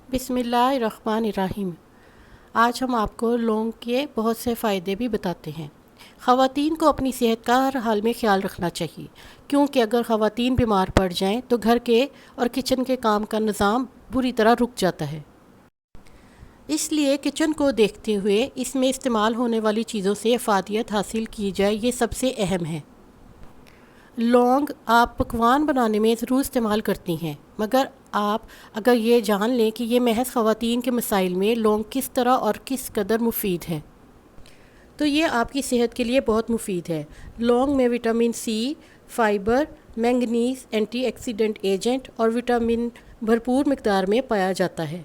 बिस्मिल्लाहिर्रहमानिर्रहीम। आज हम आपको लौंग के बहुत से फ़ायदे भी बताते हैं। ख़वातीन को अपनी सेहत का हर हाल में ख्याल रखना चाहिए, क्योंकि अगर ख़वातीन बीमार पड़ जाएं तो घर के और किचन के काम का निज़ाम बुरी तरह रुक जाता है। इसलिए किचन को देखते हुए इसमें इस्तेमाल होने वाली चीज़ों से अफादियत हासिल की जाए, ये सबसे अहम है। लौंग आप पकवान बनाने में ज़रूर इस्तेमाल करती हैं, मगर आप अगर ये जान लें कि ये महज ख़वातीन के मसाइल में लौंग किस तरह और किस कदर मुफीद है, तो ये आपकी सेहत के लिए बहुत मुफीद है। लौंग में vitamin C, fibre, manganese, antioxidant agent और विटामिन भरपूर मिकदार में पाया जाता है।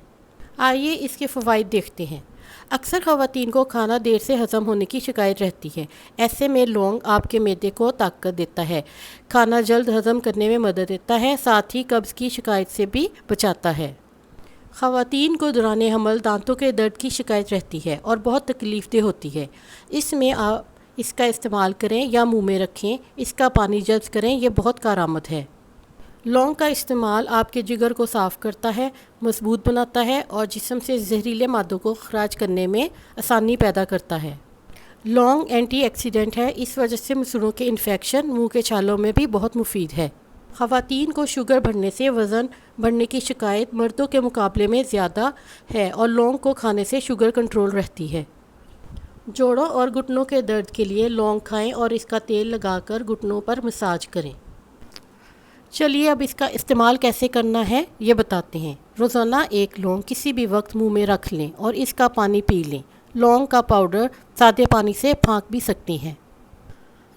आइए इसके फ़वाइद देखते हैं। अक्सर ख़वातीन को खाना देर से हज़म होने की शिकायत रहती है। ऐसे में लौंग आपके मैदे को ताकत देता है, खाना जल्द हज़म करने में मदद देता है, साथ ही कब्ज़ की शिकायत से भी बचाता है। ख़वातीन को दौरान हमल दांतों के दर्द की शिकायत रहती है और बहुत तकलीफ़देह होती है। इसमें आप इसका इस्तेमाल करें या मुंह में रखें, इसका पानी जज़्ब करें, यह बहुत कारआमद है। लौंग का इस्तेमाल आपके जिगर को साफ़ करता है, मजबूत बनाता है और जिस्म से जहरीले मादों को खराज करने में आसानी पैदा करता है। लौंग एंटीऑक्सीडेंट है, इस वजह से मसूड़ों के इन्फेक्शन, मुंह के छालों में भी बहुत मुफीद है। ख़वातीन को शुगर बढ़ने से वज़न बढ़ने की शिकायत मर्दों के मुकाबले में ज़्यादा है और लौंग को खाने से शुगर कंट्रोल रहती है। जोड़ों और घुटनों के दर्द के लिए लौंग खाएं और इसका तेल लगाकर घुटनों पर मसाज करें। चलिए अब इसका इस्तेमाल कैसे करना है ये बताते हैं। रोज़ाना एक लौंग किसी भी वक्त मुंह में रख लें और इसका पानी पी लें। लौंग का पाउडर सादे पानी से फाँक भी सकती हैं।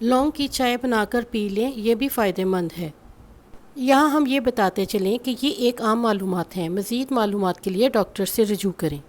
लौंग की चाय बनाकर पी लें, ये भी फ़ायदेमंद है। यहाँ हम ये बताते चलें कि ये एक आम मालूमात हैं। मज़ीद मालूमात के लिए डॉक्टर से रजू करें।